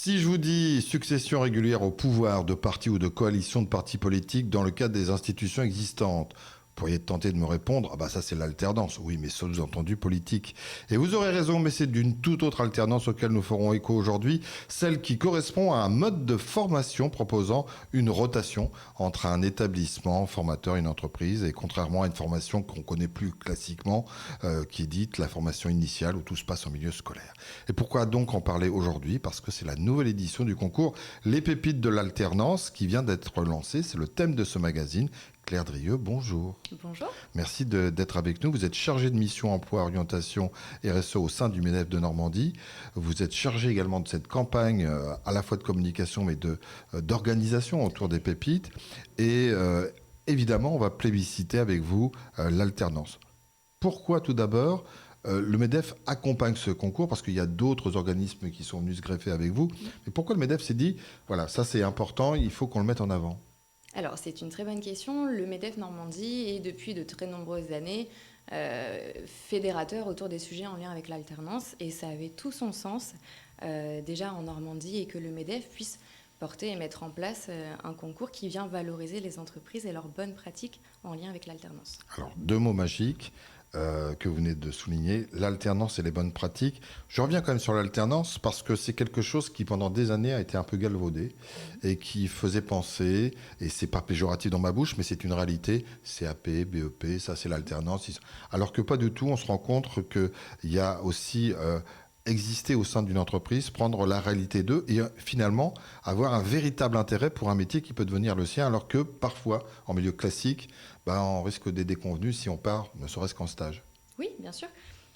Si je vous dis succession régulière au pouvoir de partis ou de coalitions de partis politiques dans le cadre des institutions existantes, vous pourriez tenter de me répondre, ah bah ça c'est l'alternance, oui mais sous-entendu politique. Et vous aurez raison, mais c'est d'une toute autre alternance auquel nous ferons écho aujourd'hui, celle qui correspond à un mode de formation proposant une rotation entre un établissement formateur et une entreprise, et contrairement à une formation qu'on connaît plus classiquement, qui est dite la formation initiale où tout se passe en milieu scolaire. Et pourquoi donc en parler aujourd'hui? Parce que c'est la nouvelle édition du concours Les Pépites de l'Alternance qui vient d'être lancée. C'est le thème de ce magazine. Claire Drieux, bonjour. Bonjour. Merci d'être avec nous. Vous êtes chargée de mission emploi, orientation RSE au sein du MEDEF de Normandie. Vous êtes chargée également de cette campagne à la fois de communication mais d'organisation autour des pépites. Et évidemment, on va plébisciter avec vous l'alternance. Pourquoi tout d'abord le MEDEF accompagne ce concours? Parce qu'il y a d'autres organismes qui sont venus se greffer avec vous. Mais pourquoi le MEDEF s'est dit, voilà, ça c'est important, il faut qu'on le mette en avant? Alors, c'est une très bonne question. Le MEDEF Normandie est depuis de très nombreuses années fédérateur autour des sujets en lien avec l'alternance. Et ça avait tout son sens déjà en Normandie et que le MEDEF puisse porter et mettre en place un concours qui vient valoriser les entreprises et leurs bonnes pratiques en lien avec l'alternance. Alors, deux mots magiques que vous venez de souligner, l'alternance et les bonnes pratiques. Je reviens quand même sur l'alternance parce que c'est quelque chose qui pendant des années a été un peu galvaudé et qui faisait penser, et c'est pas péjoratif dans ma bouche, mais c'est une réalité, CAP, BEP, ça c'est l'alternance. Alors que pas du tout, on se rend compte qu'il y a aussi exister au sein d'une entreprise, prendre la réalité d'eux et finalement avoir un véritable intérêt pour un métier qui peut devenir le sien, alors que parfois, en milieu classique, on risque des déconvenus si on part, ne serait-ce qu'en stage. Oui, bien sûr.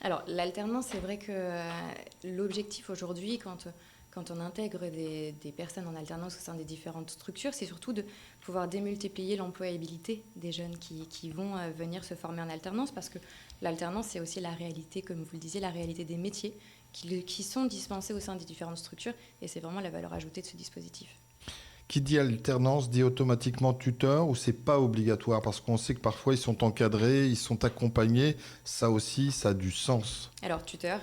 Alors, l'alternance, c'est vrai que l'objectif aujourd'hui, quand on intègre des personnes en alternance au sein des différentes structures, c'est surtout de pouvoir démultiplier l'employabilité des jeunes qui vont venir se former en alternance, parce que l'alternance, c'est aussi la réalité, comme vous le disiez, la réalité des métiers qui sont dispensés au sein des différentes structures, et c'est vraiment la valeur ajoutée de ce dispositif. Qui dit alternance dit automatiquement tuteur, ou c'est pas obligatoire? Parce qu'on sait que parfois ils sont encadrés, ils sont accompagnés. Ça aussi, ça a du sens. Alors tuteur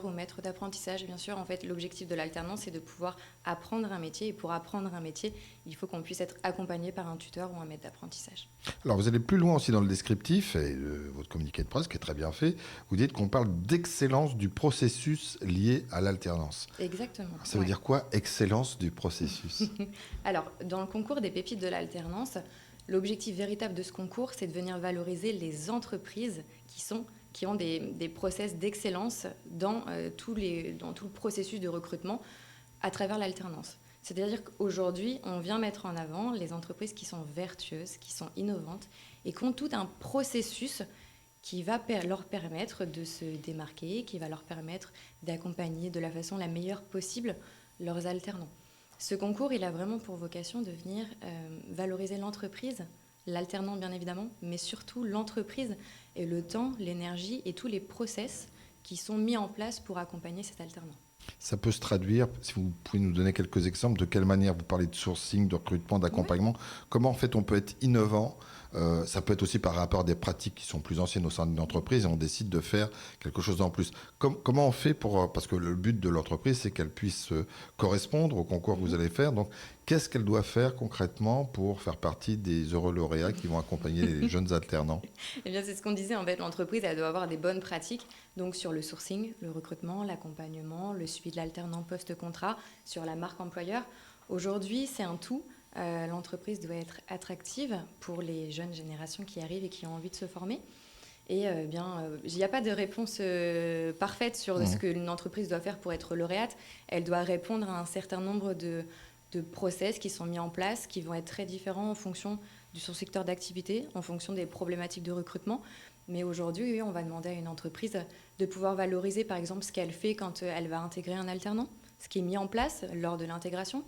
ou maître d'apprentissage, bien sûr. En fait, l'objectif de l'alternance, c'est de pouvoir apprendre un métier. Et pour apprendre un métier, il faut qu'on puisse être accompagné par un tuteur ou un maître d'apprentissage. Alors vous allez plus loin aussi dans le descriptif, et votre communiqué de presse qui est très bien fait, vous dites qu'on parle d'excellence du processus lié à l'alternance. Exactement. Ça veut dire quoi, excellence du processus? Alors, dans le concours des pépites de l'alternance, l'objectif véritable de ce concours, c'est de venir valoriser les entreprises qui ont des process d'excellence dans tout le processus de recrutement à travers l'alternance. C'est-à-dire qu'aujourd'hui, on vient mettre en avant les entreprises qui sont vertueuses, qui sont innovantes et qui ont tout un processus qui va leur permettre de se démarquer, qui va leur permettre d'accompagner de la façon la meilleure possible leurs alternants. Ce concours, il a vraiment pour vocation de venir valoriser l'entreprise, l'alternant bien évidemment, mais surtout l'entreprise et le temps, l'énergie et tous les process qui sont mis en place pour accompagner cet alternant. Ça peut se traduire, si vous pouvez nous donner quelques exemples, de quelle manière vous parlez de sourcing, de recrutement, d'accompagnement, oui. Comment en fait on peut être innovant, ça peut être aussi par rapport à des pratiques qui sont plus anciennes au sein d'une entreprise et on décide de faire quelque chose en plus. Comment on fait parce que le but de l'entreprise c'est qu'elle puisse correspondre au concours que vous allez faire, donc qu'est-ce qu'elle doit faire concrètement pour faire partie des heureux lauréats qui vont accompagner les jeunes alternants? Eh bien, c'est ce qu'on disait, en fait, l'entreprise, elle doit avoir des bonnes pratiques, donc sur le sourcing, le recrutement, l'accompagnement, le suivi de l'alternant post-contrat, sur la marque employeur. Aujourd'hui, c'est un tout. L'entreprise doit être attractive pour les jeunes générations qui arrivent et qui ont envie de se former. Et il n'y a pas de réponse parfaite sur ce qu'une entreprise doit faire pour être lauréate. Elle doit répondre à un certain nombre de process qui sont mis en place, qui vont être très différents en fonction de son secteur d'activité, en fonction des problématiques de recrutement. Mais aujourd'hui, oui, on va demander à une entreprise de pouvoir valoriser, par exemple, ce qu'elle fait quand elle va intégrer un alternant, ce qui est mis en place lors de l'intégration.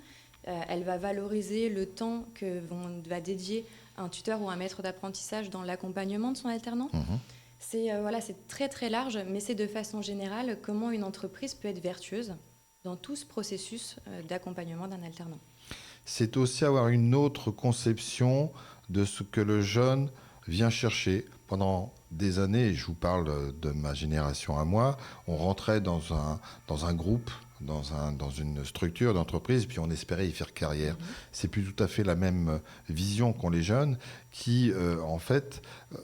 Elle va valoriser le temps que va dédier un tuteur ou un maître d'apprentissage dans l'accompagnement de son alternant. C'est très très large, mais c'est de façon générale comment une entreprise peut être vertueuse dans tout ce processus d'accompagnement d'un alternant. C'est aussi avoir une autre conception de ce que le jeune vient chercher. Pendant des années, et je vous parle de ma génération à moi, on rentrait dans un groupe dans une structure d'entreprise, puis on espérait y faire carrière. C'est plus tout à fait la même vision qu'ont les jeunes qui, en fait,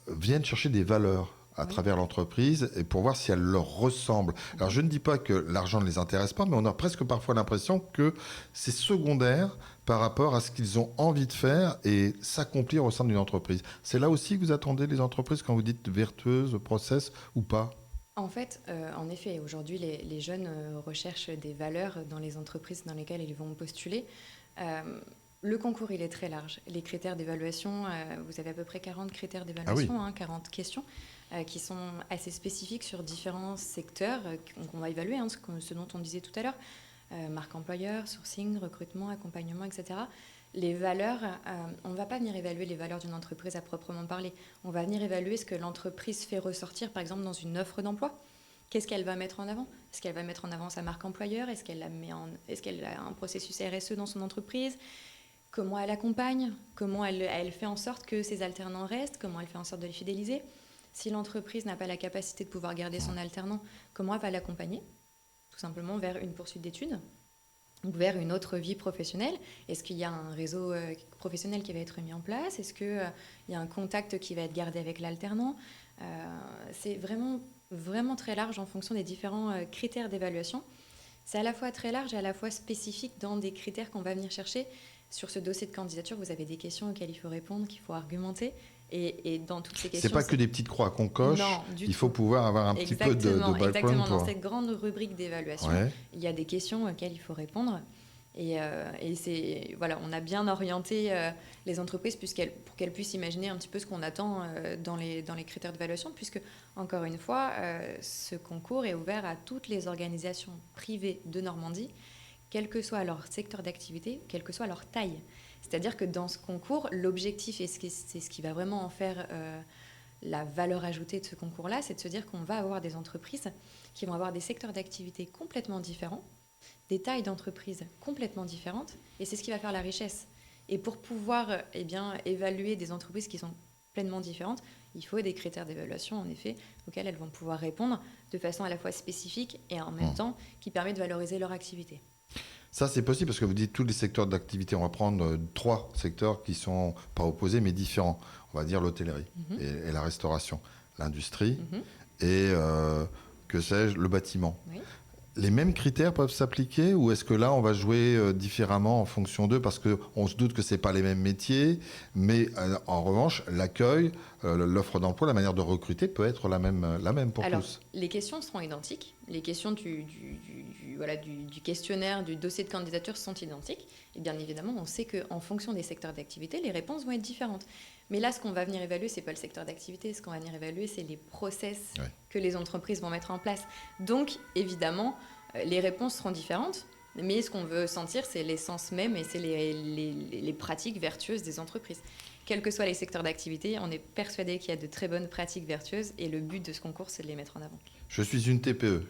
viennent chercher des valeurs à travers l'entreprise et pour voir si elle leur ressemble. Alors je ne dis pas que l'argent ne les intéresse pas, mais on a presque parfois l'impression que c'est secondaire par rapport à ce qu'ils ont envie de faire et s'accomplir au sein d'une entreprise. C'est là aussi que vous attendez les entreprises quand vous dites vertueuses, process ou pas? En fait, en effet, aujourd'hui, les jeunes recherchent des valeurs dans les entreprises dans lesquelles ils vont postuler. Le concours, il est très large. Les critères d'évaluation, vous avez à peu près 40 critères d'évaluation, 40 questions qui sont assez spécifiques sur différents secteurs qu'on va évaluer, ce dont on disait tout à l'heure, marque employeur, sourcing, recrutement, accompagnement, etc. Les valeurs, on ne va pas venir évaluer les valeurs d'une entreprise à proprement parler. On va venir évaluer ce que l'entreprise fait ressortir, par exemple, dans une offre d'emploi. Qu'est-ce qu'elle va mettre en avant? Est-ce qu'elle va mettre en avant sa marque employeur? Est-ce qu'elle a un processus RSE dans son entreprise? Comment elle accompagne? Comment elle fait en sorte que ses alternants restent? Comment elle fait en sorte de les fidéliser? Si l'entreprise n'a pas la capacité de pouvoir garder son alternant, comment elle va l'accompagner? Tout simplement vers une poursuite d'études ou vers une autre vie professionnelle. Est-ce qu'il y a un réseau professionnel qui va être mis en place? Est-ce qu'il y a un contact qui va être gardé avec l'alternant? C'est vraiment, vraiment très large en fonction des différents critères d'évaluation. C'est à la fois très large et à la fois spécifique dans des critères qu'on va venir chercher. Sur ce dossier de candidature, vous avez des questions auxquelles il faut répondre, qu'il faut argumenter. Et dans toutes ces questions... C'est pas que des petites croix qu'on coche, non, il faut pouvoir avoir un petit peu de background. Exactement, dans cette grande rubrique d'évaluation, il y a des questions auxquelles il faut répondre. Et voilà, on a bien orienté les entreprises pour qu'elles puissent imaginer un petit peu ce qu'on attend dans les critères d'évaluation, puisque, encore une fois, ce concours est ouvert à toutes les organisations privées de Normandie, quel que soit leur secteur d'activité, quelle que soit leur taille. C'est-à-dire que dans ce concours, l'objectif, et c'est ce qui va vraiment en faire la valeur ajoutée de ce concours-là, c'est de se dire qu'on va avoir des entreprises qui vont avoir des secteurs d'activité complètement différents, des tailles d'entreprises complètement différentes, et c'est ce qui va faire la richesse. Et pour pouvoir évaluer des entreprises qui sont pleinement différentes, il faut des critères d'évaluation, en effet, auxquels elles vont pouvoir répondre de façon à la fois spécifique et en même temps qui permet de valoriser leur activité. Ça, c'est possible parce que vous dites tous les secteurs d'activité. On va prendre 3 secteurs qui sont pas opposés mais différents. On va dire l'hôtellerie et la restauration, l'industrie et, que sais-je, le bâtiment. Oui. Les mêmes critères peuvent s'appliquer ou est-ce que là, on va jouer différemment en fonction d'eux parce qu'on se doute que ce n'est pas les mêmes métiers, mais en revanche, l'accueil, l'offre d'emploi, la manière de recruter peut être la même pour tous. Les questions seront identiques. Les questions du questionnaire, du dossier de candidature sont identiques. Et bien évidemment, on sait qu'en fonction des secteurs d'activité, les réponses vont être différentes. Mais là, ce qu'on va venir évaluer, ce n'est pas le secteur d'activité. Ce qu'on va venir évaluer, c'est les process que les entreprises vont mettre en place. Donc, évidemment, les réponses seront différentes. Mais ce qu'on veut sentir, c'est l'essence même et c'est les pratiques vertueuses des entreprises. Quels que soient les secteurs d'activité, on est persuadé qu'il y a de très bonnes pratiques vertueuses et le but de ce concours, c'est de les mettre en avant. Je suis une TPE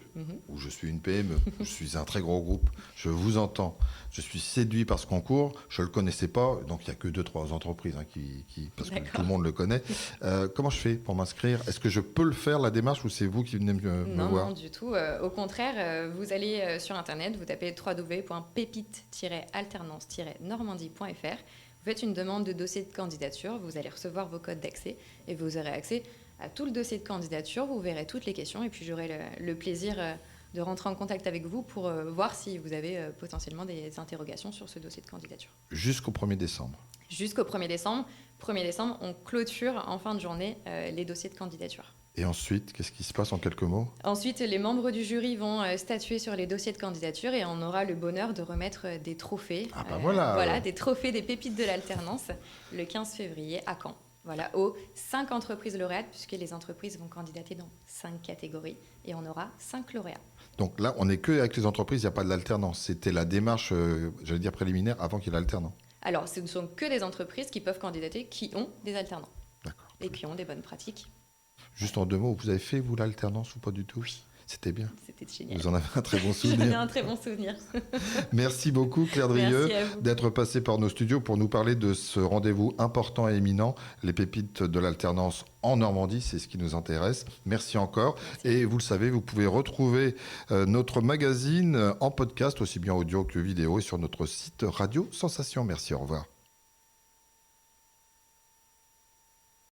ou je suis une PME, je suis un très gros groupe, je vous entends, je suis séduit par ce concours, je ne le connaissais pas, donc il n'y a que 2-3 entreprises parce que tout le monde le connaît. Comment je fais pour m'inscrire? Est-ce que je peux le faire, la démarche, ou c'est vous qui venez me voir? Non, du tout. Au contraire, vous allez sur Internet, vous tapez www.pépite-alternance-normandie.fr. Vous faites une demande de dossier de candidature, vous allez recevoir vos codes d'accès et vous aurez accès à tout le dossier de candidature, vous verrez toutes les questions et puis j'aurai le plaisir de rentrer en contact avec vous pour voir si vous avez potentiellement des interrogations sur ce dossier de candidature. Jusqu'au 1er décembre. Jusqu'au 1er décembre. 1er décembre, on clôture en fin de journée les dossiers de candidature. Et ensuite, qu'est-ce qui se passe en quelques mots? Ensuite, les membres du jury vont statuer sur les dossiers de candidature et on aura le bonheur de remettre des trophées. Voilà, des trophées des pépites de l'alternance le 15 février à Caen. Voilà, aux 5 entreprises lauréates, puisque les entreprises vont candidater dans 5 catégories et on aura 5 lauréats. Donc là, on n'est que avec les entreprises, il n'y a pas de l'alternance. C'était la démarche, préliminaire avant qu'il y ait l'alternant. Alors, ce ne sont que des entreprises qui peuvent candidater, qui ont des alternants. D'accord. Et qui ont des bonnes pratiques. Juste en 2 mots, vous avez fait, vous, l'alternance ou pas du tout? Oui. C'était bien. C'était génial. Vous en avez un très bon J'en ai souvenir. un très bon souvenir. Merci beaucoup Claire Drieux Merci à vous. d'être passée par nos studios pour nous parler de ce rendez-vous important et éminent, les pépites de l'alternance en Normandie, c'est ce qui nous intéresse. Merci encore. Merci. Et vous le savez, vous pouvez retrouver notre magazine en podcast, aussi bien audio que vidéo, et sur notre site Radio Sensation. Merci, au revoir.